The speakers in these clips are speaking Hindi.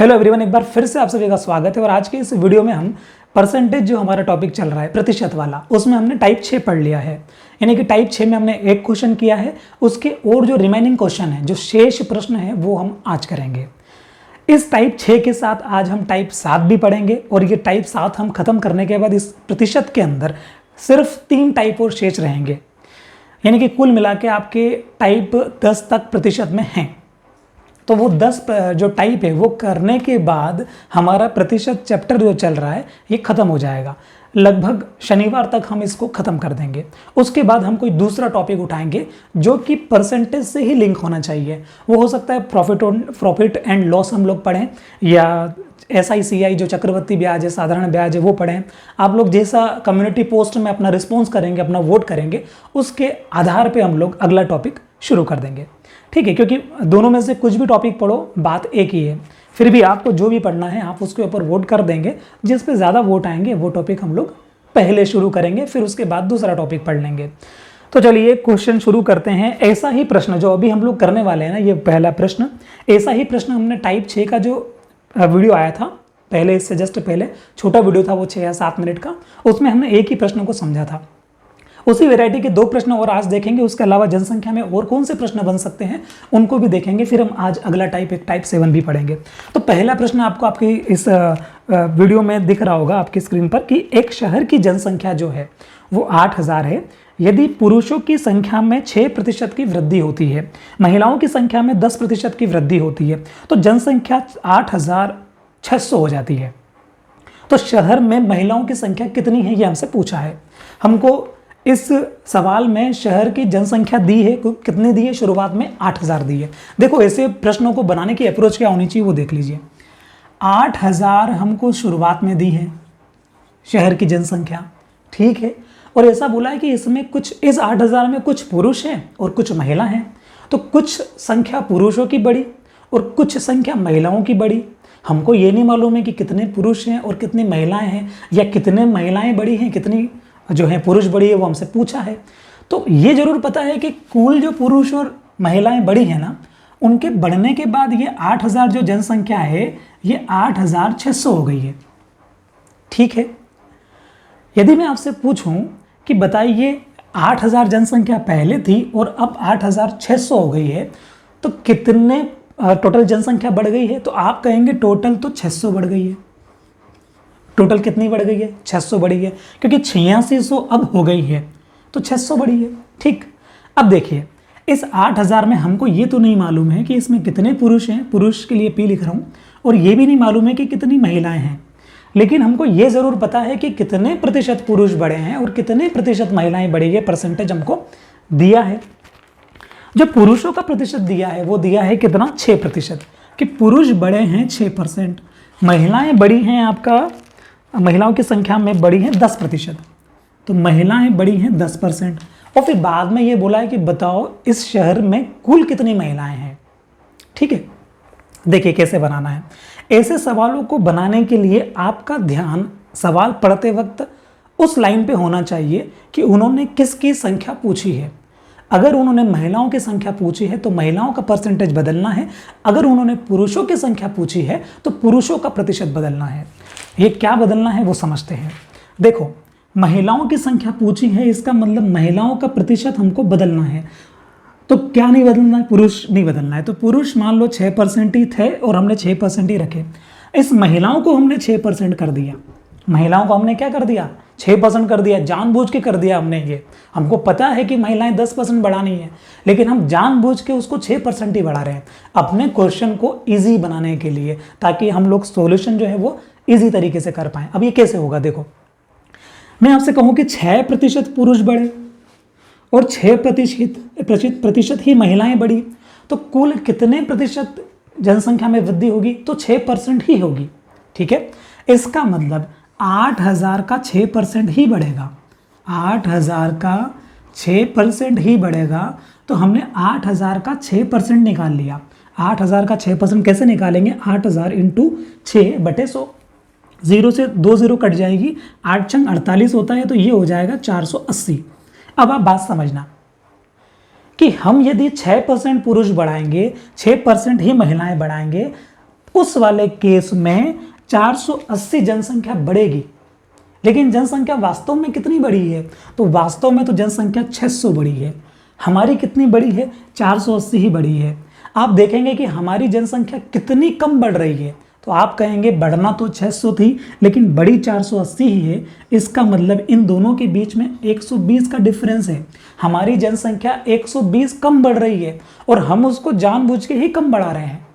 हेलो एवरीवन, एक बार फिर से आप सभी का स्वागत है। और आज के इस वीडियो में हम परसेंटेज जो हमारा टॉपिक चल रहा है प्रतिशत वाला, उसमें हमने टाइप 6 पढ़ लिया है। यानी कि टाइप 6 में हमने एक क्वेश्चन किया है, उसके और जो रिमेनिंग क्वेश्चन है, जो शेष प्रश्न है, वो हम आज करेंगे। इस टाइप 6 के साथ आज हम टाइप 7 भी पढ़ेंगे और ये टाइप 7 हम खत्म करने के बाद इस प्रतिशत के अंदर सिर्फ 3 टाइप और शेष रहेंगे। यानी कि कुल मिला के आपके टाइप 10 तक प्रतिशत में हैं। तो वो 10 जो टाइप है वो करने के बाद हमारा प्रतिशत चैप्टर जो चल रहा है ये ख़त्म हो जाएगा। लगभग शनिवार तक हम इसको ख़त्म कर देंगे। उसके बाद हम कोई दूसरा टॉपिक उठाएंगे जो कि परसेंटेज से ही लिंक होना चाहिए। वो हो सकता है प्रॉफिट एंड लॉस हम लोग पढ़ें, या SICI जो चक्रवर्ती ब्याज है, साधारण ब्याज है, वो पढ़ें। आप लोग जैसा कम्युनिटी पोस्ट में अपना रिस्पॉन्स करेंगे, अपना वोट करेंगे, उसके आधार पर हम लोग अगला टॉपिक शुरू कर देंगे। ठीक है, क्योंकि दोनों में से कुछ भी टॉपिक पढ़ो, बात एक ही है। फिर भी आपको जो भी पढ़ना है आप उसके ऊपर वोट कर देंगे। जिस पे ज़्यादा वोट आएंगे वो टॉपिक हम लोग पहले शुरू करेंगे, फिर उसके बाद दूसरा टॉपिक पढ़ लेंगे। तो चलिए क्वेश्चन शुरू करते हैं। ऐसा ही प्रश्न जो अभी हम लोग करने वाले हैं ना, ये पहला प्रश्न, ऐसा ही प्रश्न हमने टाइप 6 का जो वीडियो आया था पहले, इससे जस्ट पहले छोटा वीडियो था वो 6 या 7 मिनट का, उसमें हमने एक ही प्रश्न को समझा था। उसी वैरायटी के 2 प्रश्न और आज देखेंगे। उसके अलावा जनसंख्या में और कौन से प्रश्न बन सकते हैं उनको भी देखेंगे। फिर हम आज अगला टाइप 7 भी पढ़ेंगे। तो पहला प्रश्न आपको आपकी इस वीडियो में दिख रहा होगा आपकी स्क्रीन पर कि एक शहर की जनसंख्या जो है वो 8000 है। यदि पुरुषों की संख्या में 6% की वृद्धि होती है, महिलाओं की संख्या में 10% की वृद्धि होती है, तो जनसंख्या 8600 हो जाती है। तो शहर में महिलाओं की संख्या कितनी है ये हमसे पूछा है। हमको इस सवाल में शहर की जनसंख्या दी है, कितनी दी है? शुरुआत में 8000 दी है। देखो ऐसे प्रश्नों को बनाने की अप्रोच क्या होनी चाहिए वो देख लीजिए। 8000 हमको शुरुआत में दी है शहर की जनसंख्या, ठीक है। और ऐसा बोला है कि इसमें कुछ, इस 8000 में कुछ पुरुष हैं और कुछ महिला हैं। तो कुछ संख्या पुरुषों की बढ़ी और कुछ संख्या महिलाओं की बढ़ी। हमको ये नहीं मालूम है कि कितने पुरुष हैं और कितनी महिलाएं हैं, या कितने महिलाएं बढ़ी हैं, कितनी जो है पुरुष बढ़ी है, वो हमसे पूछा है। तो ये जरूर पता है कि कुल जो पुरुष और महिलाएं बढ़ी है ना, उनके बढ़ने के बाद ये 8000 जो जनसंख्या है ये 8600 हो गई है, ठीक है। यदि मैं आपसे पूछूं कि बताइए 8000 जनसंख्या पहले थी और अब 8600 हो गई है, तो कितने टोटल जनसंख्या बढ़ गई है? तो आप कहेंगे टोटल तो 600 बढ़ गई है। टोटल कितनी बढ़ गई है? 600 बढ़ी है, क्योंकि 8600 अब हो गई है तो 600 बढ़ी है, ठीक। अब देखिए इस 8000 में हमको ये तो नहीं मालूम है कि इसमें कितने पुरुष हैं, पुरुष के लिए P लिख रहा हूँ, और ये भी नहीं मालूम है कि कितनी महिलाएं हैं। लेकिन हमको ये ज़रूर पता है कि कितने प्रतिशत पुरुष बढ़े हैं और कितने प्रतिशत महिलाएं बढ़ी है। परसेंटेज हमको दिया है। जो पुरुषों का प्रतिशत दिया है वो दिया है कितना? 6%, कि पुरुष बढ़े हैं 6%, महिलाएं बढ़ी हैं, आपका महिलाओं की संख्या में बढ़ी है 10%। तो महिलाएं बढ़ी हैं 10%। और फिर बाद में ये बोला है कि बताओ इस शहर में कुल कितनी महिलाएं हैं, ठीक है। देखिए कैसे बनाना है। ऐसे सवालों को बनाने के लिए आपका ध्यान सवाल पढ़ते वक्त उस लाइन पे होना चाहिए कि उन्होंने किसकी संख्या पूछी है। अगर उन्होंने महिलाओं की संख्या पूछी है तो महिलाओं का परसेंटेज बदलना है। अगर उन्होंने पुरुषों की संख्या पूछी है तो पुरुषों का प्रतिशत बदलना है। ये क्या बदलना है वो समझते हैं। देखो महिलाओं की संख्या पूछी है, इसका मतलब महिलाओं का प्रतिशत हमको बदलना है। तो क्या नहीं बदलना है? पुरुष नहीं बदलना है। तो पुरुष मान लो 6% ही थे और हमने 6% ही रखे। इस महिलाओं को हमने 6% कर दिया। महिलाओं को हमने क्या कर दिया? 6% कर दिया। जानबूझ के कर दिया हमने ये। हमको पता है कि महिलाएं 10% बढ़ानी है, लेकिन हम जानबूझ के उसको 6% ही बढ़ा रहे हैं अपने क्वेश्चन को इजी बनाने के लिए, ताकि हम लोग सॉल्यूशन जो है वो इजी तरीके से कर पाएं। अब ये कैसे होगा? देखो मैं आपसे कहूँ कि 6% पुरुष बढ़े और 6% ही महिलाएं बढ़ी, तो कुल कितने प्रतिशत जनसंख्या में वृद्धि होगी? तो 6% ही होगी, ठीक है। इसका मतलब 8000 का 6% ही बढ़ेगा। 8000 का 6% ही बढ़ेगा। तो हमने 8000 का 6% निकाल लिया। 8000 का 6% कैसे निकालेंगे? 8000 इंटू 6/100। 0 से 2 0 कट जाएगी। 8 छंग 48 होता है, तो ये हो जाएगा 480। अब आप बात समझना कि हम यदि 6% पुरुष बढ़ाएंगे, 6% ही महिलाएं बढ़ाएंगे, उस वाले केस में 480 जनसंख्या बढ़ेगी। लेकिन जनसंख्या वास्तव में कितनी बढ़ी है? तो वास्तव में तो जनसंख्या 600 बढ़ी है। हमारी कितनी बढ़ी है? 480 ही बढ़ी है। आप देखेंगे कि हमारी जनसंख्या कितनी कम बढ़ रही है, तो आप कहेंगे बढ़ना तो 600 थी लेकिन बड़ी 480 ही है। इसका मतलब इन दोनों के बीच में 120 का डिफरेंस है। हमारी जनसंख्या 120 कम बढ़ रही है और हम उसको जानबूझ के ही कम बढ़ा रहे हैं।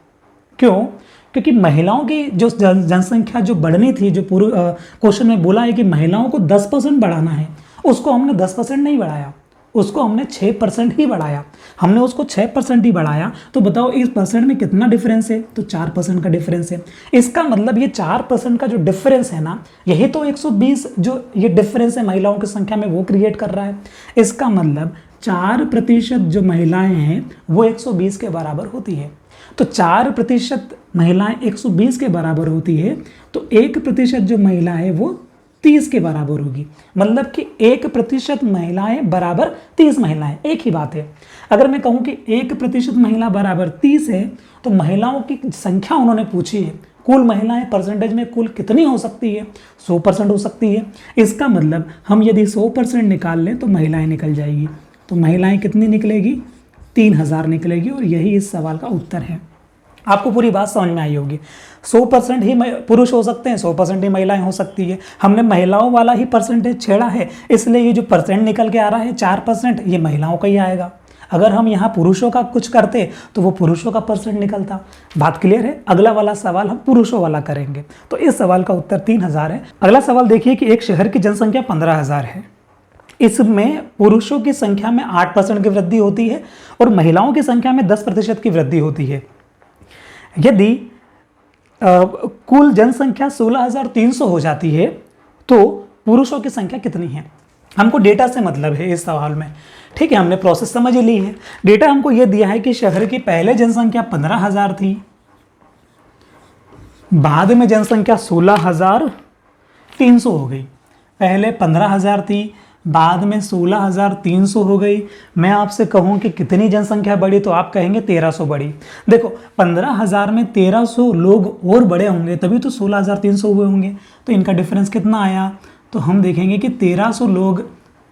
क्यों? क्योंकि महिलाओं की जो जनसंख्या जो बढ़नी थी, जो पूरे क्वेश्चन में बोला है कि महिलाओं को 10% बढ़ाना है, उसको हमने 10% नहीं बढ़ाया, उसको हमने 6% ही बढ़ाया। हमने उसको 6% ही बढ़ाया, तो बताओ इस परसेंट में कितना डिफरेंस है? तो 4% का डिफरेंस है। इसका मतलब ये 4% का जो डिफरेंस है ना, यही तो 120 जो ये डिफरेंस है महिलाओं की संख्या में वो क्रिएट कर रहा है। इसका मतलब 4% जो महिलाएं हैं वो 120 के बराबर होती है। तो 4% महिलाएं 120 के बराबर होती है, तो 1% जो महिला है वो 30 के बराबर होगी। मतलब कि 1% महिलाएं बराबर 30 महिलाएं, एक ही बात है। अगर मैं कहूं कि 1% महिला बराबर 30 है, तो महिलाओं की संख्या उन्होंने पूछी है, कुल महिलाएं परसेंटेज में कुल कितनी हो सकती है? 100% हो सकती है। इसका मतलब हम यदि 100% निकाल लें तो महिलाएं निकल जाएगी। तो महिलाएं कितनी निकलेगी? 3000 निकलेगी। और यही इस सवाल का उत्तर है। आपको पूरी बात समझ में आई होगी। 100% ही पुरुष हो सकते हैं, 100% ही महिलाएं हो सकती है। हमने महिलाओं वाला ही परसेंटेज छेड़ा है, इसलिए ये जो परसेंट निकल के आ रहा है 4%, ये महिलाओं का ही आएगा। अगर हम यहाँ पुरुषों का कुछ करते तो वो पुरुषों का परसेंट निकलता। बात क्लियर है? अगला वाला सवाल हम पुरुषों वाला करेंगे। तो इस सवाल का उत्तर 3000 है। अगला सवाल देखिए कि एक शहर की जनसंख्या 15000 है। इसमें पुरुषों की संख्या में 8% की वृद्धि होती है और महिलाओं की संख्या में 10% की वृद्धि होती है। यदि कुल जनसंख्या 16300 हो जाती है तो पुरुषों की संख्या कितनी है? हमको डेटा से मतलब है इस सवाल में। ठीक है, हमने प्रोसेस समझ ही ली है। डेटा हमको यह दिया है कि शहर की पहले जनसंख्या 15000 थी, बाद में जनसंख्या 16300 हो गई। पहले 15000 थी, बाद में 16300 हो गई। मैं आपसे कहूं कि कितनी जनसंख्या बढ़ी, तो आप कहेंगे 1300 बढ़ी। देखो 15000 में 1300 लोग और बड़े होंगे तभी तो 16300 हुए होंगे। तो इनका डिफरेंस कितना आया? तो हम देखेंगे कि 1300 लोग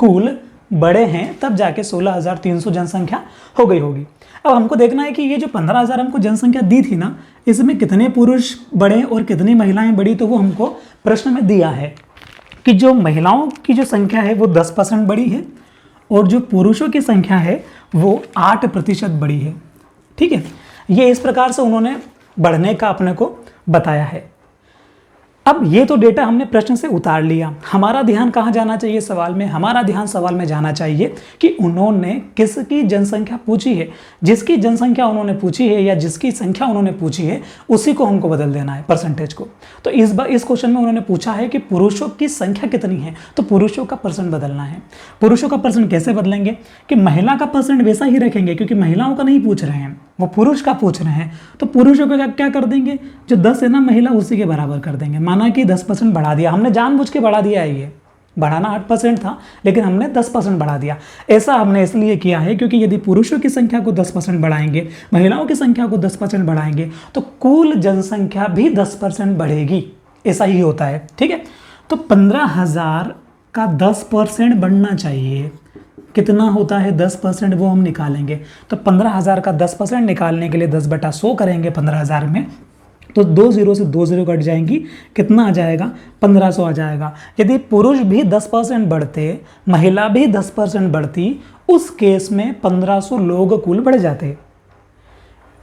कुल बड़े हैं, तब जाके 16300 जनसंख्या हो गई होगी। अब हमको देखना है कि ये जो 15000 हमको जनसंख्या दी थी ना, इसमें कितने पुरुष बढ़े और कितनी महिलाएं बढ़ी, तो वो हमको प्रश्न में दिया है कि जो महिलाओं की जो संख्या है वो 10% बढ़ी है और जो पुरुषों की संख्या है वो 8% बढ़ी है। ठीक है, ये इस प्रकार से उन्होंने बढ़ने का अपने को बताया है। अब ये तो डेटा हमने प्रश्न से उतार लिया। हमारा ध्यान कहाँ जाना चाहिए सवाल में? हमारा ध्यान सवाल में जाना चाहिए कि उन्होंने किसकी जनसंख्या पूछी है। जिसकी जनसंख्या उन्होंने पूछी है या जिसकी संख्या उन्होंने पूछी है उसी को हमको बदल देना है, परसेंटेज को। तो इस बार इस क्वेश्चन में उन्होंने पूछा है कि पुरुषों की संख्या कितनी है, तो पुरुषों का परसेंट बदलना है। पुरुषों का परसेंट कैसे बदलेंगे कि महिला का परसेंट वैसा ही रखेंगे, क्योंकि महिलाओं का नहीं पूछ रहे हैं, वो पुरुष का पूछ रहे हैं। तो पुरुषों को क्या कर देंगे? जो 10 है ना महिला, उसी के बराबर कर देंगे। माना कि 10% बढ़ा दिया, हमने जानबूझ के बढ़ा दिया है। ये बढ़ाना 8% था लेकिन हमने 10% बढ़ा दिया। ऐसा हमने इसलिए किया है क्योंकि यदि पुरुषों की संख्या को 10% बढ़ाएंगे, महिलाओं की संख्या को 10% बढ़ाएंगे, तो कुल जनसंख्या भी 10% बढ़ेगी। ऐसा ही होता है। ठीक है, तो 15000 का 10% बढ़ना चाहिए। कितना होता है 10%, वो हम निकालेंगे। तो 15000 का 10% निकालने के लिए 10/100 करेंगे 15000 में, तो 2 0 से 2 0 कट जाएंगी। कितना आ जाएगा? 1500 आ जाएगा। यदि पुरुष भी 10% बढ़ते, महिला भी 10% बढ़ती, उस केस में 1500 लोग कुल बढ़ जाते।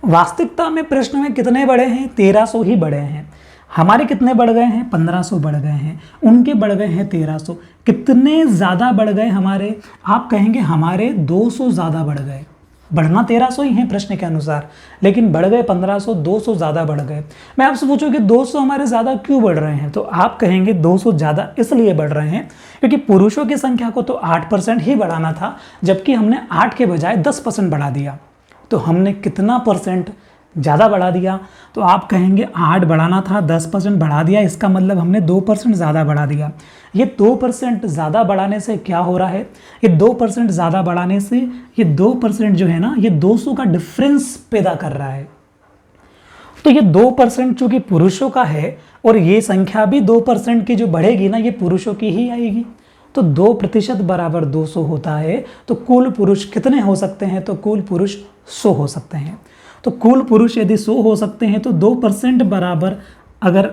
वास्तविकता में प्रश्न में कितने बढ़े हैं? 1300 ही बढ़े हैं। हमारे कितने बढ़ गए हैं? 1500 बढ़ गए हैं। उनके बढ़ गए हैं 1300। कितने ज़्यादा बढ़ गए हमारे? आप कहेंगे हमारे 200 ज़्यादा बढ़ गए। बढ़ना 1300 ही है प्रश्न के अनुसार, लेकिन बढ़ गए 1500, 200 ज़्यादा बढ़ गए। मैं आपसे पूछूं कि 200 हमारे ज़्यादा क्यों बढ़ रहे हैं, तो आप कहेंगे 200 ज़्यादा इसलिए बढ़ रहे हैं क्योंकि पुरुषों की संख्या को तो 8% ही बढ़ाना था, जबकि हमने 8 के बजाय 10% बढ़ा दिया। तो हमने कितना परसेंट ज़्यादा बढ़ा दिया? तो आप कहेंगे 8 बढ़ाना था, 10% बढ़ा दिया, इसका मतलब हमने 2% ज़्यादा बढ़ा दिया। ये 2% ज़्यादा बढ़ाने से क्या हो रहा है? ये 2% ज़्यादा बढ़ाने से ये 2% जो है ना, ये 200 का डिफरेंस पैदा कर रहा है। तो ये 2% चूंकि पुरुषों का है और ये संख्या भी 2% की जो बढ़ेगी ना, ये पुरुषों की ही आएगी। तो 2% बराबर 200 होता है। तो कुल पुरुष कितने हो सकते हैं? तो कुल पुरुष 100 हो सकते हैं। तो कुल पुरुष यदि 100 हो सकते हैं तो 2% बराबर अगर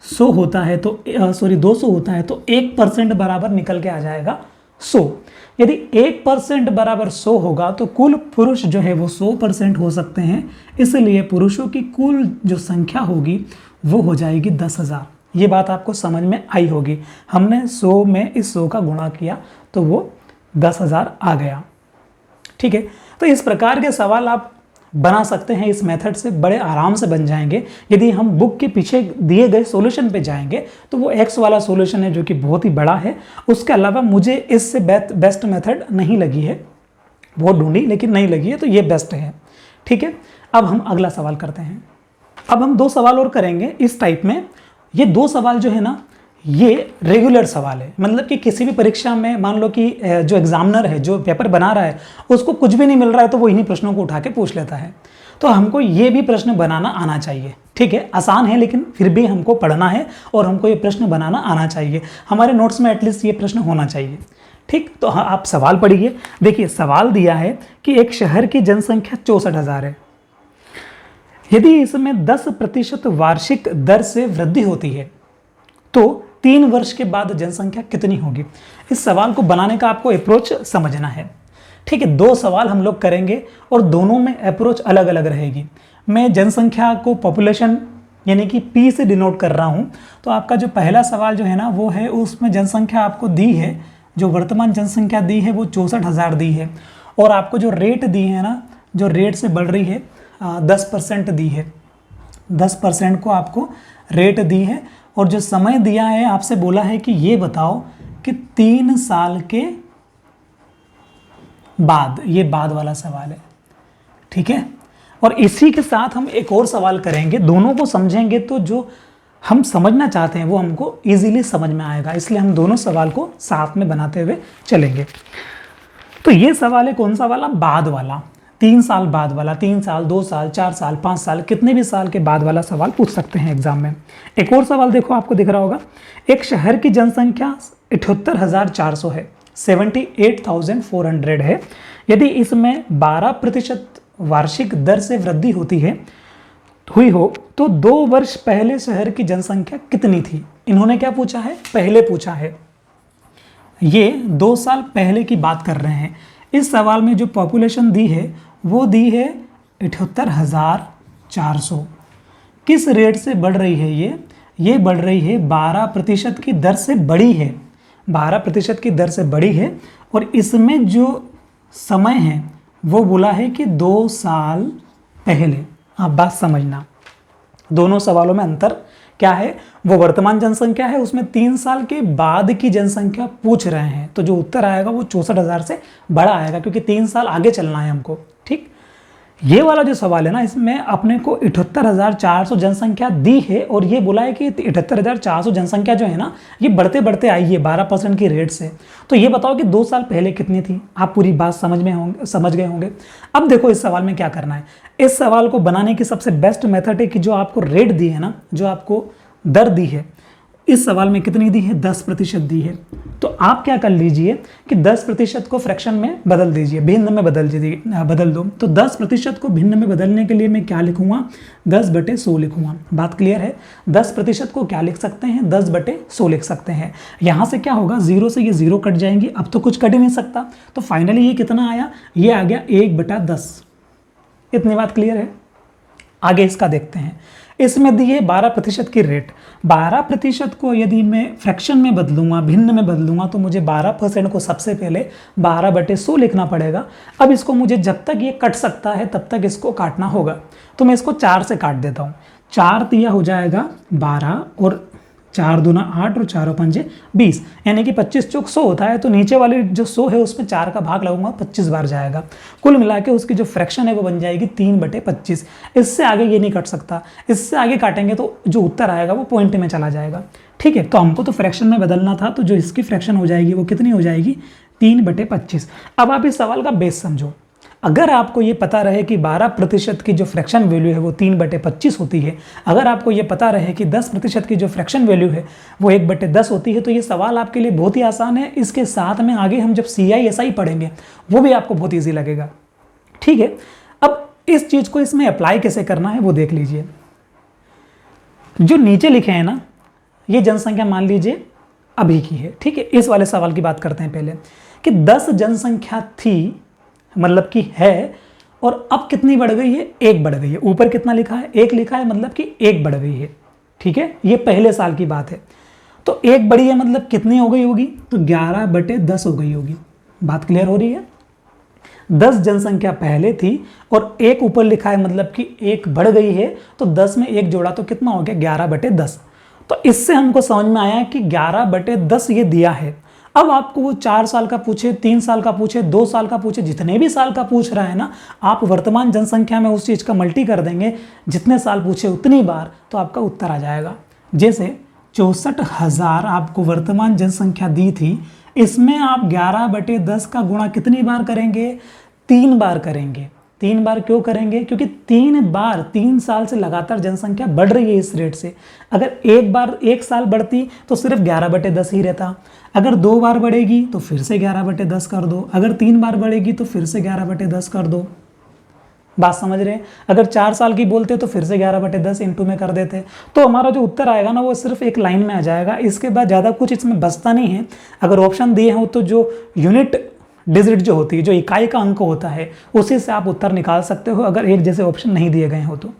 100 होता है तो 200 होता है तो 1% बराबर निकल के आ जाएगा 100। यदि 1% बराबर 100 होगा तो कुल पुरुष जो है वो 100% हो सकते हैं। इसलिए पुरुषों की कुल जो संख्या होगी वो हो जाएगी 10,000। ये बात आपको समझ में आई होगी। हमने 100 में इस 100 का गुणा किया तो वो 10,000 आ गया। ठीक है, तो इस प्रकार के सवाल आप बना सकते हैं। इस मेथड से बड़े आराम से बन जाएंगे। यदि हम बुक के पीछे दिए गए सॉल्यूशन पे जाएंगे तो वो एक्स वाला सॉल्यूशन है जो कि बहुत ही बड़ा है। उसके अलावा मुझे इससे बेस्ट मेथड नहीं लगी है, बहुत ढूंढी लेकिन नहीं लगी है, तो ये बेस्ट है। ठीक है, अब हम अगला सवाल करते हैं। अब हम 2 सवाल और करेंगे इस टाइप में। ये 2 सवाल जो है ना, ये रेगुलर सवाल है। मतलब कि किसी भी परीक्षा में मान लो कि जो एग्जामिनर है, जो पेपर बना रहा है, उसको कुछ भी नहीं मिल रहा है तो वो इन्हीं प्रश्नों को उठा के पूछ लेता है। तो हमको ये भी प्रश्न बनाना आना चाहिए। ठीक है, आसान है लेकिन फिर भी हमको पढ़ना है और हमको ये प्रश्न बनाना आना चाहिए। हमारे नोट्स में एटलीस्ट ये प्रश्न होना चाहिए। ठीक, तो हाँ, आप सवाल पढ़िए। देखिए, सवाल दिया है कि एक शहर की जनसंख्या 64,000 है। यदि इसमें 10% वार्षिक दर से वृद्धि होती है तो 3 वर्ष के बाद जनसंख्या कितनी होगी? इस सवाल को बनाने का आपको अप्रोच समझना है। ठीक है, 2 सवाल हम लोग करेंगे और दोनों में अप्रोच अलग अलग रहेगी। मैं जनसंख्या को पॉपुलेशन यानी कि P से डिनोट कर रहा हूँ। तो आपका जो पहला सवाल जो है ना, वो है उसमें जनसंख्या आपको दी है, जो वर्तमान जनसंख्या दी है वो 64,000 दी है। और आपको जो रेट दी है ना, जो रेट से बढ़ रही है 10% दी है। 10% को आपको रेट दी है। और जो समय दिया है, आपसे बोला है कि ये बताओ कि 3 साल के बाद, ये बाद वाला सवाल है। ठीक है, और इसी के साथ हम एक और सवाल करेंगे। दोनों को समझेंगे तो जो हम समझना चाहते हैं वो हमको इजीली समझ में आएगा। इसलिए हम दोनों सवाल को साथ में बनाते हुए चलेंगे। तो ये सवाल है कौन सा वाला? बाद वाला, 3 साल बाद वाला। 3 साल, 2 साल, 4 साल, 5 साल, कितने भी साल के बाद वाला सवाल पूछ सकते हैं एग्जाम में। एक और सवाल देखो, आपको दिख रहा होगा। एक शहर की जनसंख्या 78,400 है, 78,400 है। यदि इसमें 12% वार्षिक दर से वृद्धि हुई हो तो 2 वर्ष पहले शहर की जनसंख्या कितनी थी? इन्होंने क्या पूछा है? पहले पूछा है। ये 2 साल पहले की बात कर रहे हैं। इस सवाल में जो पॉपुलेशन दी है वो दी है 78,400। किस रेट से बढ़ रही है ये बढ़ रही है 12% की दर से बढ़ी है। 12% की दर से बढ़ी है। और इसमें जो समय है वो बोला है कि 2 साल पहले। आप बात समझना, दोनों सवालों में अंतर क्या है? वो वर्तमान जनसंख्या है, उसमें 3 साल के बाद की जनसंख्या पूछ रहे हैं। तो जो उत्तर आएगा वो 64,000 से बड़ा आएगा, क्योंकि 3 साल आगे चलना है हमको। ठीक, ये वाला जो सवाल है ना, इसमें अपने को 78,400 जनसंख्या दी है और ये बोला है कि 78,400 जनसंख्या जो है ना, ये बढ़ते बढ़ते आई है 12% की रेट से। तो ये बताओ कि 2 साल पहले कितनी थी? आप पूरी बात समझ गए होंगे। अब देखो इस सवाल में क्या करना है। इस सवाल को बनाने की सबसे बेस्ट मेथड है कि जो आपको रेट दी है ना, जो आपको दर दी है, इस सवाल में कितनी दी है? 10% दी है। तो आप क्या कर लीजिए कि 10% को फ्रैक्शन में बदल दीजिए, भिन्न में बदल दो। तो 10% को भिन्न में बदलने के लिए मैं क्या लिखूंगा? 10/100 लिखूंगा। बात क्लियर है? 10% को क्या लिख सकते हैं? 10/100 लिख सकते हैं। यहाँ से क्या होगा? 0 से ये 0 कट जाएंगी। अब तो कुछ कट ही नहीं सकता। तो फाइनली ये कितना आया? ये आ गया 1/10। इतनी बात क्लियर है? आगे इसका देखते हैं। इसमें दी है 12% की रेट। 12% को यदि मैं फ्रैक्शन में बदलूंगा, भिन्न में बदलूंगा, तो मुझे 12% को सबसे पहले 12/100 लिखना पड़ेगा। अब इसको मुझे जब तक ये कट सकता है तब तक इसको काटना होगा। तो मैं इसको 4 से काट देता हूँ। 4 दिया हो जाएगा 12 और 4 दूना 8 और 4 पंजे 20, यानी कि 25 चौक 100 होता है। तो नीचे वाली जो 100 है उसमें 4 का भाग लगूंगा, 25 बार जाएगा। कुल मिला के उसकी जो फ्रैक्शन है वो बन जाएगी 3/25। इससे आगे ये नहीं कट सकता। इससे आगे काटेंगे तो जो उत्तर आएगा वो पॉइंट में चला जाएगा। ठीक है, तो हमको तो फ्रैक्शन में बदलना था। तो जो इसकी फ्रैक्शन हो जाएगी वो कितनी हो जाएगी? 3/25। अब आप इस सवाल का बेस समझो। अगर आपको ये पता रहे कि 12% की जो फ्रैक्शन वैल्यू है वो 3/25 होती है, अगर आपको ये पता रहे कि 10% की जो फ्रैक्शन वैल्यू है वो 1/10 होती है, तो ये सवाल आपके लिए बहुत ही आसान है। इसके साथ में आगे हम जब CI/SI पढ़ेंगे वो भी आपको बहुत ईजी लगेगा। ठीक है, अब इस चीज़ को इसमें अप्लाई कैसे करना है वो देख लीजिए। जो नीचे लिखे हैं ना, ये जनसंख्या मान लीजिए अभी की है। ठीक है, इस वाले सवाल की बात करते हैं पहले कि 10 जनसंख्या थी, मतलब कि है, और अब कितनी बढ़ गई है? 1 बढ़ गई है। ऊपर कितना लिखा है? 1 लिखा है, मतलब कि 1 बढ़ गई है। ठीक है, ये पहले साल की बात है। तो 1 बढ़ी है मतलब कितनी हो गई होगी? तो 11/10 हो गई होगी। बात क्लियर हो रही है? 10 जनसंख्या पहले थी और 1 ऊपर लिखा है, मतलब कि 1 बढ़ गई है, तो 10 में 1 जोड़ा तो कितना हो गया? 11/10। तो इससे हमको समझ में आया कि 11/10 ये दिया है। अब आपको वो 4 साल का पूछे, 3 साल का पूछे, 2 साल का पूछे, जितने भी साल का पूछ रहा है ना, आप वर्तमान जनसंख्या में उस चीज़ का मल्टी कर देंगे, जितने साल पूछे उतनी बार, तो आपका उत्तर आ जाएगा। जैसे 64,000 आपको वर्तमान जनसंख्या दी थी, इसमें आप 11/10 का गुणा कितनी बार करेंगे? 3 बार करेंगे। 3 बार क्यों करेंगे? क्योंकि 3 बार 3 साल से लगातार जनसंख्या बढ़ रही है इस रेट से। अगर एक बार 1 साल बढ़ती तो सिर्फ 11/10 ही रहता। अगर 2 बार बढ़ेगी तो फिर से 11/10 कर दो। अगर 3 बार बढ़ेगी तो फिर से 11/10 कर दो। बात समझ रहे हैं? अगर 4 साल की बोलते तो फिर से 11/10 इंटू में कर देते, तो हमारा जो उत्तर आएगा ना वो सिर्फ एक लाइन में आ जाएगा। इसके बाद ज़्यादा कुछ इसमें बचता नहीं है। अगर ऑप्शन दिए हो तो जो यूनिट डिजिट जो होती है, जो इकाई का अंक होता है, उसी से आप उत्तर निकाल सकते हो, अगर एक जैसे ऑप्शन नहीं दिए गए हो तो।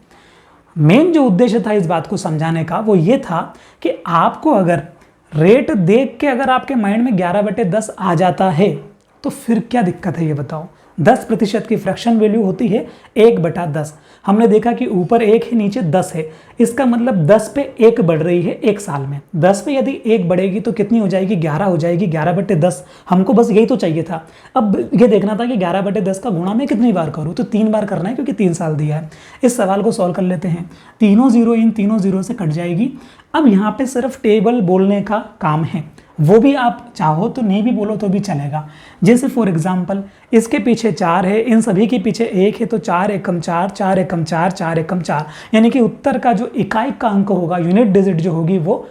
मेन जो उद्देश्य था इस बात को समझाने का वो ये था कि आपको अगर रेट देख के अगर आपके माइंड में 11/10 आ जाता है तो फिर क्या दिक्कत है ये बताओ। 10% की फ्रैक्शन वैल्यू होती है 1/10। हमने देखा कि ऊपर 1 है, नीचे 10 है। इसका मतलब 10 पे 1 बढ़ रही है 1 साल में। 10 पे यदि 1 बढ़ेगी तो कितनी हो जाएगी? 11 हो जाएगी। 11/10 हमको बस यही तो चाहिए था। अब ये देखना था कि 11/10 का गुणा मैं कितनी बार करूँ, तो 3 बार करना है क्योंकि 3 साल दिया है। इस सवाल को सॉल्व कर लेते हैं। तीनों जीरो इन तीनों जीरो से कट जाएगी। अब यहाँ पे सिर्फ टेबल बोलने का काम है, वो भी आप चाहो तो नहीं भी बोलो तो भी चलेगा। जैसे फॉर एग्जांपल इसके पीछे 4 है, इन सभी के पीछे 1 है, तो 4 एकम 4, 4 एकम 4, 4 एकम 4, यानी कि उत्तर का जो इकाई का अंक होगा, यूनिट डिजिट जो होगी वो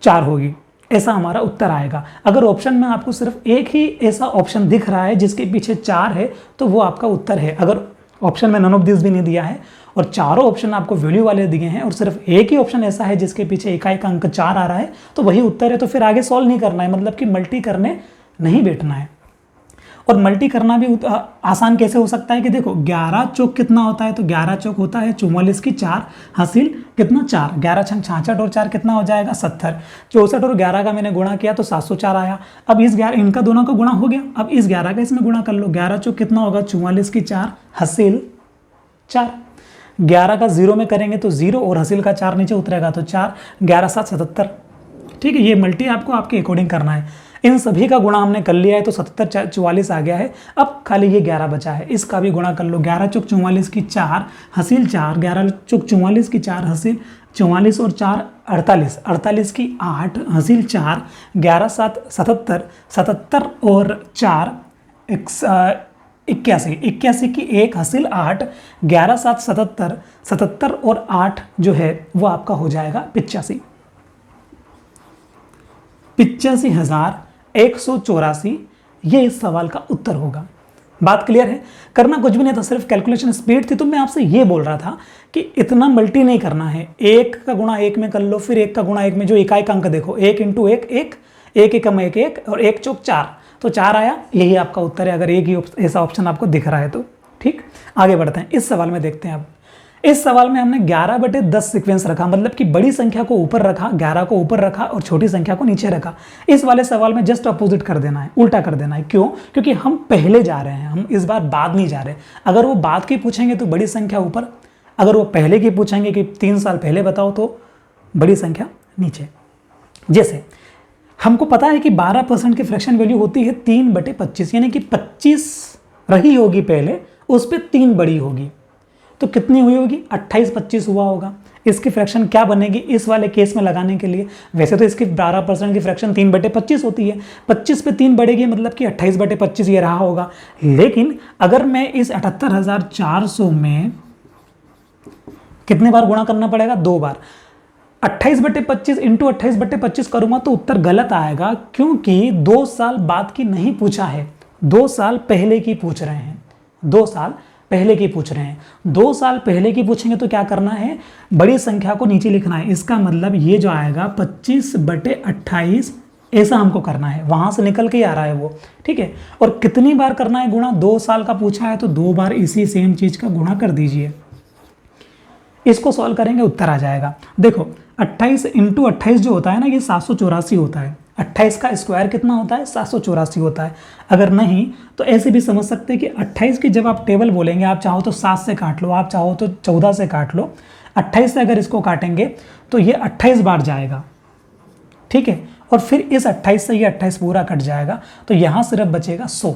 4 होगी। ऐसा हमारा उत्तर आएगा। अगर ऑप्शन में आपको सिर्फ एक ही ऐसा ऑप्शन दिख रहा है जिसके पीछे 4 है तो वो आपका उत्तर है। अगर ऑप्शन में नन ऑफ दिस भी नहीं दिया है और चारों ऑप्शन आपको वैल्यू वाले दिए हैं और सिर्फ एक ही ऑप्शन ऐसा है जिसके पीछे इकाई का अंक 4 आ रहा है, तो वही उत्तर है। तो फिर आगे सॉल्व नहीं करना है, मतलब कि मल्टी करने नहीं बैठना है। और मल्टी करना भी आसान कैसे हो सकता है कि देखो 11 चौक कितना होता है, तो 11 चौक होता है 44 की 4 हासिल कितना 4, 11 छंग 66 और 4 कितना हो जाएगा 70। 64 और 11 का मैंने गुणा किया तो 704 आया। अब इस 11 इनका दोनों का गुणा हो गया, अब इस 11 का इसमें गुणा कर लो। 11 चौक कितना होगा 44 की 4 हासिल 4। 11 का 0 में करेंगे तो 0 और हासिल का 4 नीचे उतरेगा तो 4, 11 7 77। ठीक है, ये मल्टी आपको आपके अकॉर्डिंग करना है। इन सभी का गुणा हमने कर लिया है तो 77 44 आ गया है। अब खाली ये 11 बचा है, इसका भी गुणा कर लो। 11 चौक 44 की 4 हासिल 4, 11 चौक 44 की 4 हासिल 44 और 4 48, 48 की 8 हासिल 4, 11 7 77, 77 और 4 81, 81 की 1 हासिल 8, 11 7 77, 77 और 8 जो है वो आपका हो जाएगा 85। 85,184 ये इस सवाल का उत्तर होगा। बात क्लियर है? करना कुछ भी नहीं था, सिर्फ कैलकुलेशन स्पीड थी। तो मैं आपसे ये बोल रहा था कि इतना मल्टी नहीं करना है। 1 का गुणा 1 में कर लो, फिर 1 का गुणा 1 में जो इकाई का अंक देखो 1 इंटू 1 1, 1 एकम 1 1 और 1 चौक 4, तो 4 आया। यही आपका उत्तर है अगर एक ही ऐसा ऑप्शन आपको दिख रहा है तो। ठीक, आगे बढ़ते हैं। इस सवाल में देखते हैं। अब इस सवाल में हमने 11/10 सीक्वेंस रखा, मतलब कि बड़ी संख्या को ऊपर रखा, 11 को ऊपर रखा और छोटी संख्या को नीचे रखा। इस वाले सवाल में जस्ट अपोजिट कर देना है, उल्टा कर देना है। क्यों? क्योंकि हम पहले जा रहे हैं, हम इस बार बाद नहीं जा रहे। अगर वो बाद की पूछेंगे तो बड़ी संख्या ऊपर, अगर वो पहले की पूछेंगे कि 3 साल पहले बताओ तो बड़ी संख्या नीचे। जैसे हमको पता है कि 12% की फ्रैक्शन वैल्यू होती है 3/25, यानी कि 25 रही होगी पहले, उस पर 3 बड़ी होगी, तो कितनी हुई होगी 28 25 हुआ होगा। इसकी फ्रैक्शन क्या बनेगी इस वाले केस में लगाने के लिए। वैसे तो इसकी 12% की फ्रैक्शन 3/25 होती है, 25 पे 3 बढ़ेगी मतलब कि 28/25 ये रहा होगा। लेकिन अगर मैं इस 78,400 में कितने बार गुणा करना पड़ेगा, 2 बार। 28/25 इंटू 28/25 करूंगा तो उत्तर गलत आएगा, क्योंकि 2 साल बाद की नहीं पूछा है, 2 साल पहले की पूछ रहे हैं, 2 साल पहले की पूछ रहे हैं। 2 साल पहले की पूछेंगे तो क्या करना है, बड़ी संख्या को नीचे लिखना है। इसका मतलब ये जो आएगा 25/28 ऐसा हमको करना है, वहां से निकल के ही आ रहा है वो, ठीक है। और कितनी बार करना है गुणा, 2 साल का पूछा है तो 2 बार इसी सेम चीज का गुणा कर दीजिए। इसको सॉल्व करेंगे उत्तर आ जाएगा। देखो 28 इंटू 28 जो होता है ना, ये 784 होता है। 28 का स्क्वायर कितना होता है, 784 होता है। अगर नहीं तो ऐसे भी समझ सकते हैं कि 28 की जब आप टेबल बोलेंगे, आप चाहो तो 7 से काट लो, आप चाहो तो 14 से काट लो। 28 से अगर इसको काटेंगे तो ये 28 बार जाएगा, ठीक है। और फिर इस 28 से ये 28 पूरा कट जाएगा, तो यहाँ सिर्फ बचेगा 100।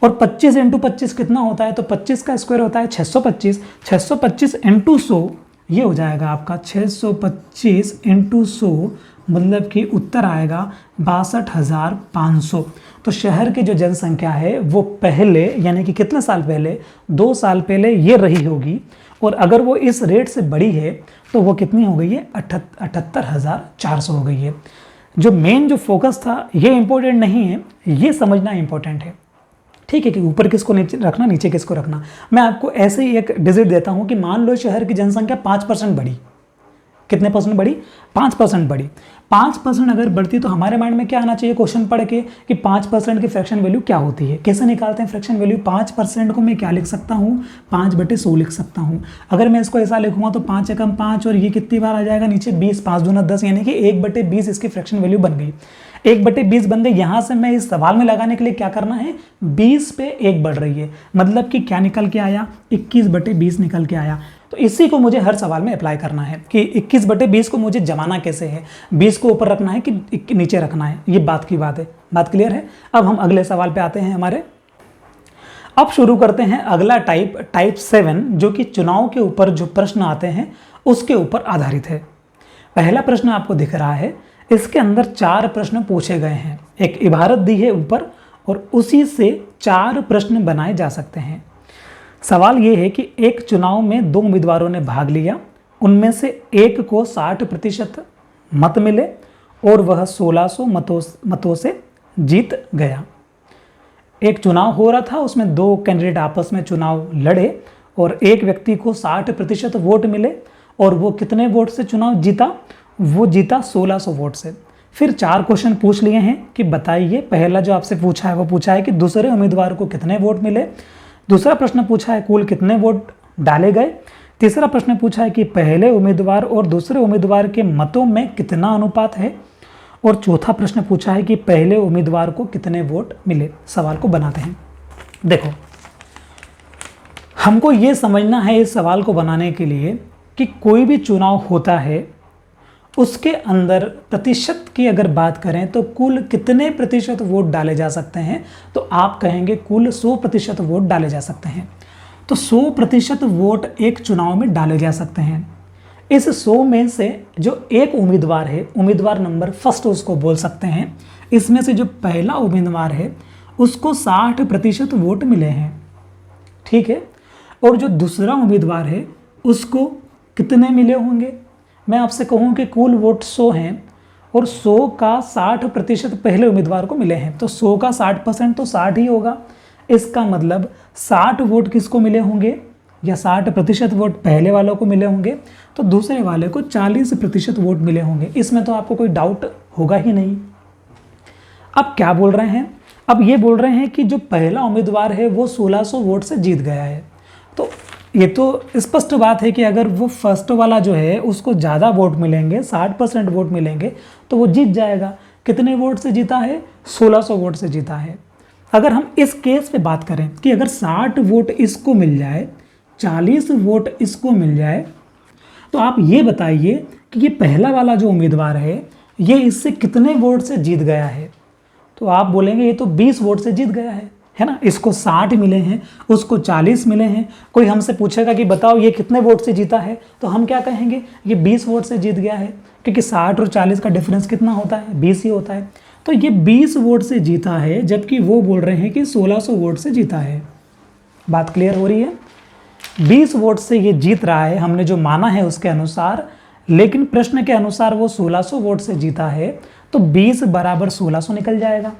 और 25 इंटू 25 कितना होता है, तो 25 का स्क्वायर होता है 625। 625 इंटू 100 ये हो जाएगा आपका 625 इंटू 100, मतलब कि उत्तर आएगा 62,500। तो शहर की जो जनसंख्या है वो पहले, यानी कि कितने साल पहले, 2 साल पहले ये रही होगी। और अगर वो इस रेट से बड़ी है तो वो कितनी हो गई है, 78,400 हो गई है। जो मेन जो फोकस था ये इंपॉर्टेंट नहीं है, ये समझना इंपॉर्टेंट है, ठीक है, कि ऊपर किसको नीचे रखना, नीचे किसको रखना। मैं आपको ऐसे ही एक डिजिट देता हूं कि मान लो शहर की जनसंख्या 5% बढ़ी, कितने परसेंट बढ़ी, 5% बढ़ी। 5% अगर बढ़ती तो हमारे माइंड में क्या आना चाहिए क्वेश्चन पढ़ के, कि 5% की फ्रैक्शन वैल्यू क्या होती है, कैसे निकालते हैं फ्रैक्शन वैल्यू। 5% को मैं क्या लिख सकता हूँ, 5/100 लिख सकता हूँ। अगर मैं इसको ऐसा लिखूंगा तो 5 एकम 5 और ये कितनी बार आ जाएगा नीचे 20, 5 दूना 10, यानी कि 1/20 इसकी फ्रैक्शन वैल्यू बन गई। 1/20 बन गई। यहाँ से मैं इस सवाल में लगाने के लिए क्या करना है, 20 पे 1 बढ़ रही है, मतलब कि क्या निकल के आया, 21/20 निकल के आया। तो इसी को मुझे हर सवाल में अप्लाई करना है कि 21/20 को मुझे जमाना कैसे है, 20 को ऊपर रखना है कि नीचे रखना है, ये बात की बात है। बात क्लियर है। अब हम अगले सवाल पे आते हैं हमारे। अब शुरू करते हैं अगला टाइप 7, जो कि चुनाव के ऊपर जो प्रश्न आते हैं उसके ऊपर आधारित है। पहला प्रश्न आपको दिख रहा है, इसके अंदर 4 प्रश्न पूछे गए हैं, एक इबारत दी है ऊपर और उसी से 4 प्रश्न बनाए जा सकते हैं। सवाल यह है कि एक चुनाव में 2 उम्मीदवारों ने भाग लिया, उनमें से एक को 60% मत मिले और वह 1600 मतों से जीत गया। एक चुनाव हो रहा था, उसमें 2 कैंडिडेट आपस में चुनाव लड़े और एक व्यक्ति को 60% वोट मिले और वो कितने वोट से चुनाव जीता, वो जीता 1600 वोट से। फिर 4 क्वेश्चन पूछ लिए हैं कि बताइए, पहला जो आपसे पूछा है वो पूछा है कि दूसरे उम्मीदवार को कितने वोट मिले, दूसरा प्रश्न पूछा है कुल कितने वोट डाले गए, तीसरा प्रश्न पूछा है कि पहले उम्मीदवार और दूसरे उम्मीदवार के मतों में कितना अनुपात है, और चौथा प्रश्न पूछा है कि पहले उम्मीदवार को कितने वोट मिले। सवाल को बनाते हैं। देखो, हमको ये समझना है इस सवाल को बनाने के लिए कि कोई भी चुनाव होता है उसके अंदर प्रतिशत की अगर बात करें तो कुल कितने प्रतिशत वोट डाले जा सकते हैं, तो आप कहेंगे कुल 100% वोट डाले जा सकते हैं। तो 100% वोट एक चुनाव में डाले जा सकते हैं। इस 100 में से जो एक उम्मीदवार है, उम्मीदवार नंबर फर्स्ट उसको बोल सकते हैं, इसमें से जो पहला उम्मीदवार है उसको 60% वोट मिले हैं, ठीक है। और जो दूसरा उम्मीदवार है उसको कितने मिले होंगे, मैं आपसे कहूँ कि कुल वोट 100 हैं और 100 का 60% पहले उम्मीदवार को मिले हैं, तो 100 का 60% तो 60 ही होगा। इसका मतलब 60 वोट किसको मिले होंगे, या 60% वोट पहले वालों को मिले होंगे, तो दूसरे वाले को 40% वोट मिले होंगे। इसमें तो आपको कोई डाउट होगा ही नहीं। अब क्या बोल रहे हैं, अब ये बोल रहे हैं कि जो पहला उम्मीदवार है वो 1600 वोट से जीत गया है। तो ये तो स्पष्ट बात है कि अगर वो फर्स्ट वाला जो है उसको ज़्यादा वोट मिलेंगे, 60% वोट मिलेंगे, तो वो जीत जाएगा। कितने वोट से जीता है, 1600 वोट से जीता है। अगर हम इस केस पे बात करें कि अगर 60 वोट इसको मिल जाए, 40 वोट इसको मिल जाए, तो आप ये बताइए कि ये पहला वाला जो उम्मीदवार है ये इससे कितने वोट से जीत गया है। तो आप बोलेंगे ये तो 20 वोट से जीत गया है, है ना, इसको 60 मिले हैं, उसको 40 मिले हैं। कोई हमसे पूछेगा कि बताओ ये कितने वोट से जीता है, तो हम क्या कहेंगे, ये 20 वोट से जीत गया है, क्योंकि 60 और 40 का डिफरेंस कितना होता है, 20 ही होता है। तो ये 20 वोट से जीता है, जबकि वो बोल रहे हैं कि 1600 वोट से जीता है। बात क्लियर हो रही है? 20 वोट से ये जीत रहा है, हमने जो माना है उसके अनुसार, लेकिन प्रश्न के अनुसार वो 1600 वोट से जीता है, तो 20 बराबर 1600 निकल जाएगा।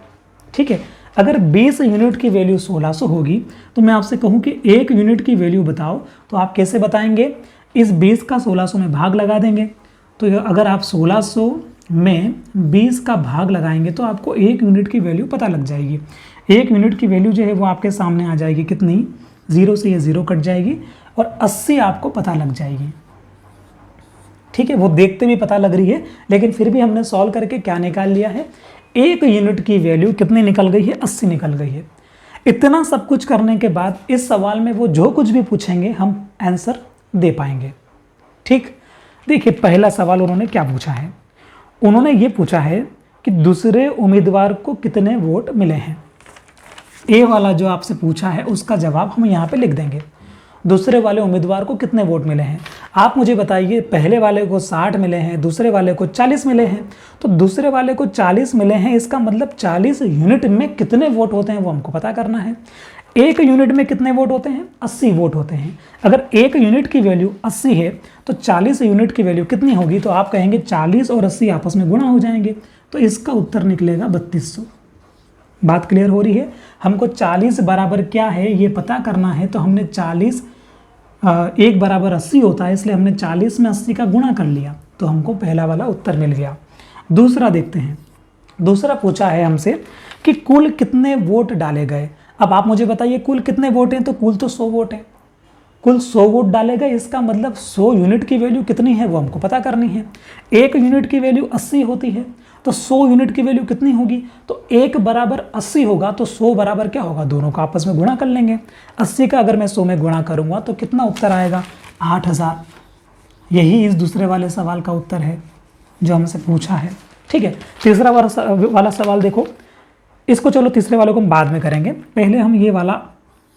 ठीक है, अगर 20 यूनिट की वैल्यू 1600 होगी, तो मैं आपसे कहूं कि 1 यूनिट की वैल्यू बताओ, तो आप कैसे बताएंगे, इस 20 का 1600 में भाग लगा देंगे। तो अगर आप 1600 में 20 का भाग लगाएंगे तो आपको 1 यूनिट की वैल्यू पता लग जाएगी। 1 यूनिट की वैल्यू जो है वो आपके सामने आ जाएगी, कितनी, 0 से ये 0 कट जाएगी और 80 आपको पता लग जाएगी। ठीक है, वो देखते भी पता लग रही है, लेकिन फिर भी हमने सॉल्व करके क्या निकाल लिया है, 1 यूनिट की वैल्यू कितनी निकल गई है, 80 निकल गई है। इतना सब कुछ करने के बाद इस सवाल में वो जो कुछ भी पूछेंगे हम आंसर दे पाएंगे। ठीक, देखिए पहला सवाल उन्होंने क्या पूछा है, उन्होंने ये पूछा है कि दूसरे उम्मीदवार को कितने वोट मिले हैं। ए वाला जो आपसे पूछा है उसका जवाब हम यहाँ पे लिख देंगे, दूसरे वाले उम्मीदवार को कितने वोट मिले हैं। आप मुझे बताइए, पहले वाले को 60 मिले हैं, दूसरे वाले को 40 मिले हैं, तो दूसरे वाले को 40 मिले हैं, इसका मतलब 40 यूनिट में कितने वोट होते हैं वो हमको पता करना है। 1 यूनिट में कितने वोट होते हैं, 80 वोट होते हैं। अगर 1 यूनिट की वैल्यू 80 है तो 40 यूनिट की वैल्यू कितनी होगी, तो आप कहेंगे 40 और 80 आपस में गुणा हो जाएंगे, तो इसका उत्तर निकलेगा 3200। बात क्लियर हो रही है? हमको 40 बराबर क्या है ये पता करना है, तो हमने 40 1 बराबर 80 होता है, इसलिए हमने 40 में 80 का गुणा कर लिया, तो हमको पहला वाला उत्तर मिल गया। दूसरा देखते हैं, दूसरा पूछा है हमसे कि कुल कितने वोट डाले गए। अब आप मुझे बताइए कुल कितने वोट हैं, तो कुल तो 100 वोट है, कुल 100 वोट डाले गए, इसका मतलब 100 यूनिट की वैल्यू कितनी है वो हमको पता करनी है। 1 यूनिट की वैल्यू 80 होती है, तो 100 यूनिट की वैल्यू कितनी होगी, तो 1 बराबर 80 होगा, तो 100 बराबर क्या होगा, दोनों का आपस में गुणा कर लेंगे। 80 का अगर मैं 100 में गुणा करूंगा तो कितना उत्तर आएगा, 8000। यही इस दूसरे वाले सवाल का उत्तर है जो हमसे पूछा है। ठीक है, तीसरा वाला सवाल देखो, इसको चलो तीसरे वाले को हम बाद में करेंगे, पहले हम ये वाला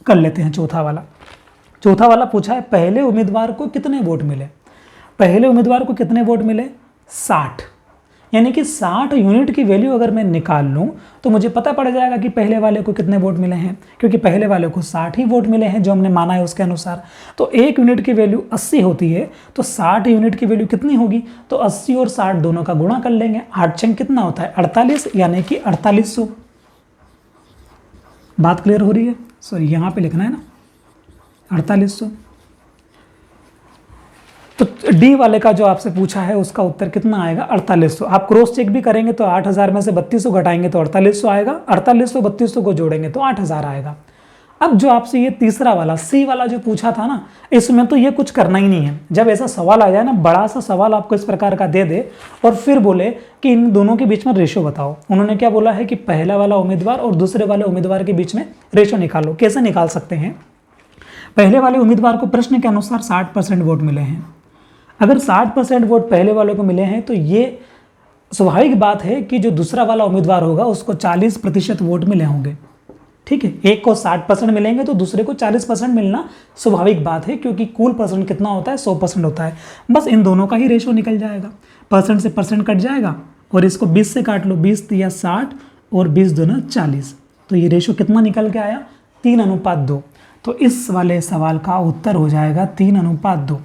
कर लेते हैं। चौथा वाला पूछा है पहले उम्मीदवार को कितने वोट मिले। पहले उम्मीदवार को कितने वोट मिले, 60, यानी कि 60 यूनिट की वैल्यू अगर मैं निकाल लूं तो मुझे पता पड़ जाएगा कि पहले वाले को कितने वोट मिले हैं, क्योंकि पहले वाले को 60 ही वोट मिले हैं जो हमने माना है उसके अनुसार। तो 1 यूनिट की वैल्यू 80 होती है, तो 60 यूनिट की वैल्यू कितनी होगी, तो 80 और 60 दोनों का गुणा कर लेंगे। 8 छंग कितना होता है, 48, यानी कि 4800। बात क्लियर हो रही है? सॉरी, यहाँ पे लिखना है ना 4800। तो डी वाले का जो आपसे पूछा है उसका उत्तर कितना आएगा, 4800। आप क्रॉस चेक भी करेंगे तो 8000 में से 3200 घटाएंगे तो 4800 आएगा, 4800 3200 को जोड़ेंगे तो 8000 आएगा। अब जो आपसे ये तीसरा वाला सी वाला जो पूछा था ना, इसमें तो ये कुछ करना ही नहीं है। जब ऐसा सवाल आ जाए ना, बड़ा सा सवाल आपको इस प्रकार का दे दे और फिर बोले कि इन दोनों के बीच में रेशो बताओ। उन्होंने क्या बोला है कि पहला वाला उम्मीदवार और दूसरे वाले उम्मीदवार के बीच में रेशो निकालो। कैसे निकाल सकते हैं, पहले वाले उम्मीदवार को प्रश्न के अनुसार 60% वोट मिले हैं। अगर 60% वोट पहले वाले को मिले हैं तो ये स्वाभाविक बात है कि जो दूसरा वाला उम्मीदवार होगा उसको 40% वोट मिले होंगे। ठीक है, एक को 60% मिलेंगे तो दूसरे को 40% मिलना स्वाभाविक बात है, क्योंकि कुल परसेंट कितना होता है, 100% होता है। बस इन दोनों का ही रेशो निकल जाएगा, परसेंट से परसेंट कट जाएगा और इसको 20 से काट लो, 20 या 60 और 20 दूना 40, तो ये रेशो कितना निकल के आया, 3:2। तो इस वाले सवाल का उत्तर हो जाएगा 3:2।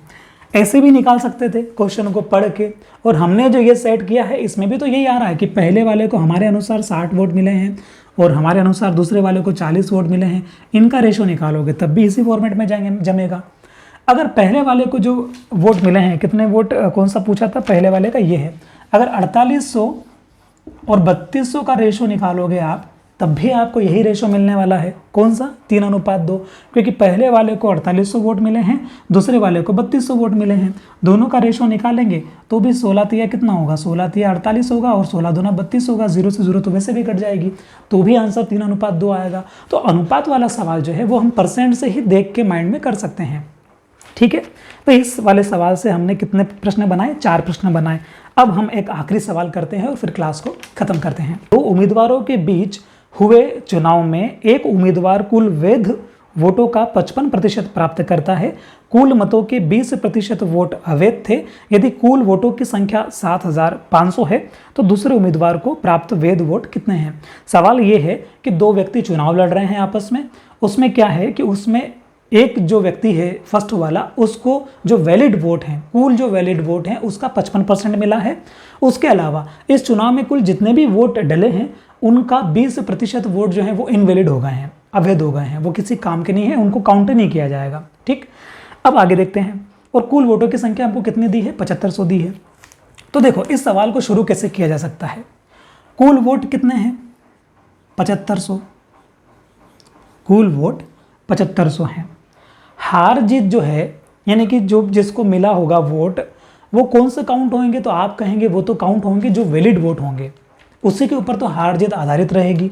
ऐसे भी निकाल सकते थे क्वेश्चन को पढ़ के, और हमने जो ये सेट किया है इसमें भी तो यही आ रहा है कि पहले वाले को हमारे अनुसार 60 वोट मिले हैं और हमारे अनुसार दूसरे वाले को 40 वोट मिले हैं। इनका रेशो निकालोगे तब भी इसी फॉर्मेट में जाएंगे, जमेगा। अगर पहले वाले को जो वोट मिले हैं, कितने वोट कौन सा पूछा था, पहले वाले का ये है, अगर 4800 और 3200 का रेशो निकालोगे आप तब भी आपको यही रेशो मिलने वाला है। कौन सा, 3:2, क्योंकि पहले वाले को 4800 वोट मिले हैं, दूसरे वाले को 3200 वोट मिले हैं। दोनों का रेशो निकालेंगे तो भी 16 तिया कितना होगा, 16 तिया 48 होगा और 16 दूना 32 होगा। 0 से 0 तो वैसे भी कट जाएगी, तो भी आंसर 3:2 आएगा। तो अनुपात वाला सवाल जो है वो हम परसेंट से ही देख के माइंड में कर सकते हैं। ठीक है, तो इस वाले सवाल से हमने कितने प्रश्न बनाए, 4 प्रश्न बनाए। अब हम एक आखिरी सवाल करते हैं और फिर क्लास को खत्म करते हैं। दो उम्मीदवारों के बीच हुए चुनाव में एक उम्मीदवार कुल वैध वोटों का 55% प्राप्त करता है, कुल मतों के 20% वोट अवैध थे। यदि कुल वोटों की संख्या 7500 है तो दूसरे उम्मीदवार को प्राप्त वैध वोट कितने हैं। सवाल ये है कि दो व्यक्ति चुनाव लड़ रहे हैं आपस में, उसमें क्या है कि उसमें एक जो व्यक्ति है फर्स्ट वाला, उसको जो वैलिड वोट हैं, कुल जो वैलिड वोट हैं उसका 55% मिला है। उसके अलावा इस चुनाव में कुल जितने भी वोट डले हैं उनका 20% वोट जो है वो इनवैलिड हो गए हैं, अवैध हो गए हैं, वो किसी काम के नहीं है, उनको काउंट नहीं किया जाएगा। ठीक, अब आगे देखते हैं। और कुल वोटों की संख्या हमको कितनी दी है, 7500 दी है। तो देखो इस सवाल को शुरू कैसे किया जा सकता है। कुल वोट कितने हैं, 7500, कुल वोट 7500 हैं। हार जीत जो है यानी कि जो जिसको मिला होगा वोट, वो कौन से काउंट होंगे, तो आप कहेंगे वो तो काउंट होंगे जो वैलिड वोट होंगे, उसी के ऊपर तो हार जीत आधारित रहेगी।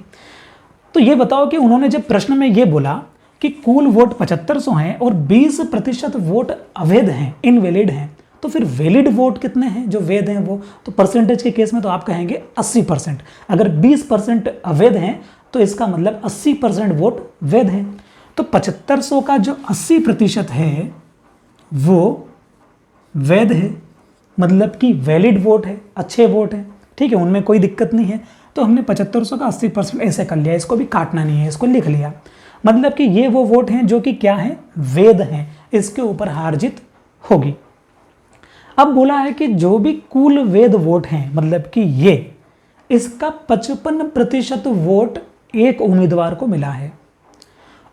तो ये बताओ कि उन्होंने जब प्रश्न में ये बोला कि कुल वोट 7500 हैं और 20% वोट अवैध हैं, इनवैलिड हैं, तो फिर वैलिड वोट कितने हैं जो वैध हैं वो, तो परसेंटेज के केस में तो आप कहेंगे 80%। अगर 20% अवैध हैं तो इसका मतलब 80% वोट वैध हैं। तो 7500 का जो 80% है वो वैध है, मतलब कि वैलिड वोट है, अच्छे वोट है। ठीक है, उनमें कोई दिक्कत नहीं है। तो हमने 7500 का 80% ऐसे कर लिया, इसको भी काटना नहीं है, इसको लिख लिया। मतलब कि ये वो वोट हैं जो कि क्या है, वैध हैं, इसके ऊपर हार जीत होगी। अब बोला है कि जो भी कुल वैध वोट हैं, मतलब कि ये, इसका 55% वोट एक उम्मीदवार को मिला है।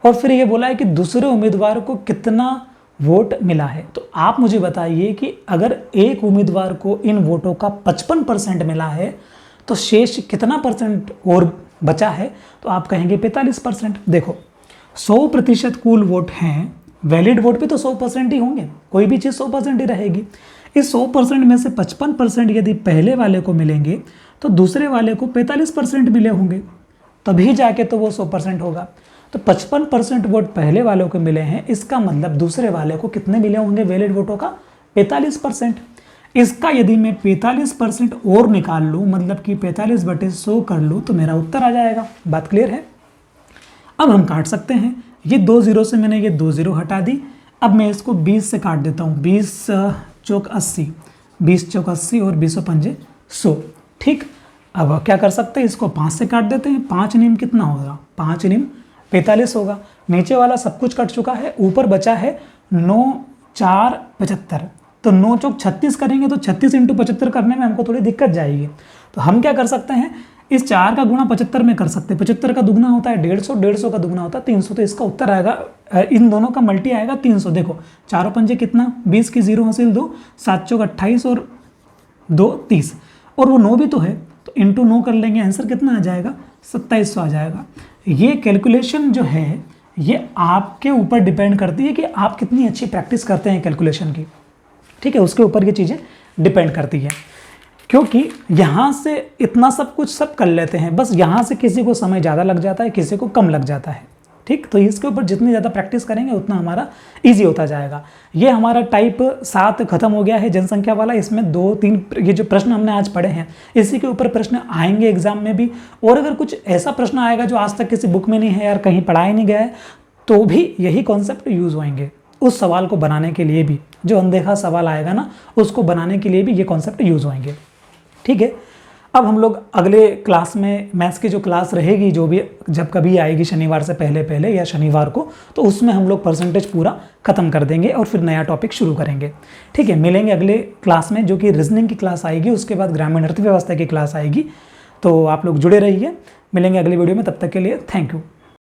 और फिर ये बोला है कि दूसरे उम्मीदवार को कितना वोट मिला है। तो आप मुझे बताइए कि अगर एक उम्मीदवार को इन वोटों का 55% मिला है तो शेष कितना परसेंट और बचा है, तो आप कहेंगे 45%। देखो 100% कुल वोट हैं, वैलिड वोट भी तो 100% ही होंगे, कोई भी चीज़ 100% ही रहेगी। इस 100% में से 55% यदि पहले वाले को मिलेंगे तो दूसरे वाले को 45% मिले होंगे, तभी जाके तो वो 100% होगा। तो 55% वोट पहले वालों को मिले हैं, इसका मतलब दूसरे वाले को कितने मिले होंगे वैलिड वोटों का, 45%। इसका यदि मैं 45% और निकाल लूँ, मतलब कि 45/100 कर लूँ, तो मेरा उत्तर आ जाएगा। बात क्लियर है। अब हम काट सकते हैं। ये 2 0 से मैंने ये 2 0 हटा दी। अब मैं इसको 20 से काट देता हूँ। 20 चौक 80, 20 चौक 80 और 20 पंजे 100। ठीक, अब क्या कर सकते हैं, इसको 5 से काट देते हैं। 5 निम कितना होगा, 5 निम 45 होगा। नीचे वाला सब कुछ कट चुका है, ऊपर बचा है 9 4 75। तो 9 चौक 36 करेंगे तो 36 × 75 करने में हमको थोड़ी दिक्कत जाएगी। तो हम क्या कर सकते हैं, इस 4 का गुणा 75 में कर सकते हैं। 75 का दुगना होता है 150, 150 का दुगना होता है 300। तो इसका उत्तर आएगा, इन दोनों का मल्टी आएगा 300। देखो चारों पंजे कितना, 20 की 0 हासिल 2, 7 चौक 28 और 2 30, और वो 9 भी तो है, तो इंटू 9 कर लेंगे, आंसर कितना आ जाएगा, 2700 आ जाएगा। ये कैलकुलेशन जो है ये आपके ऊपर डिपेंड करती है कि आप कितनी अच्छी प्रैक्टिस करते हैं कैलकुलेशन की। ठीक है, उसके ऊपर ये चीज़ें डिपेंड करती है, क्योंकि यहाँ से इतना सब कुछ सब कर लेते हैं, बस यहाँ से किसी को समय ज़्यादा लग जाता है, किसी को कम लग जाता है। ठीक, तो इसके ऊपर जितनी ज़्यादा प्रैक्टिस करेंगे उतना हमारा इजी होता जाएगा। ये हमारा टाइप 7 खत्म हो गया है, जनसंख्या वाला। इसमें 2-3 ये जो प्रश्न हमने आज पढ़े हैं, इसी के ऊपर प्रश्न आएंगे एग्जाम में भी। और अगर कुछ ऐसा प्रश्न आएगा जो आज तक किसी बुक में नहीं है, यार कहीं पढ़ाया नहीं गया है, तो भी यही कॉन्सेप्ट यूज़ होंगे उस सवाल को बनाने के लिए भी। जो अनदेखा सवाल आएगा ना, उसको बनाने के लिए भी ये कॉन्सेप्ट यूज़ होंगे। ठीक है, अब हम लोग अगले क्लास में, मैथ्स की जो क्लास रहेगी, जो भी जब कभी आएगी शनिवार से पहले या शनिवार को, तो उसमें हम लोग परसेंटेज पूरा खत्म कर देंगे और फिर नया टॉपिक शुरू करेंगे। ठीक है, मिलेंगे अगले क्लास में, जो कि रीजनिंग की क्लास आएगी, उसके बाद ग्रामीण अर्थव्यवस्था की क्लास आएगी। तो आप लोग जुड़े रहिए, मिलेंगे अगली वीडियो में। तब तक के लिए थैंक यू।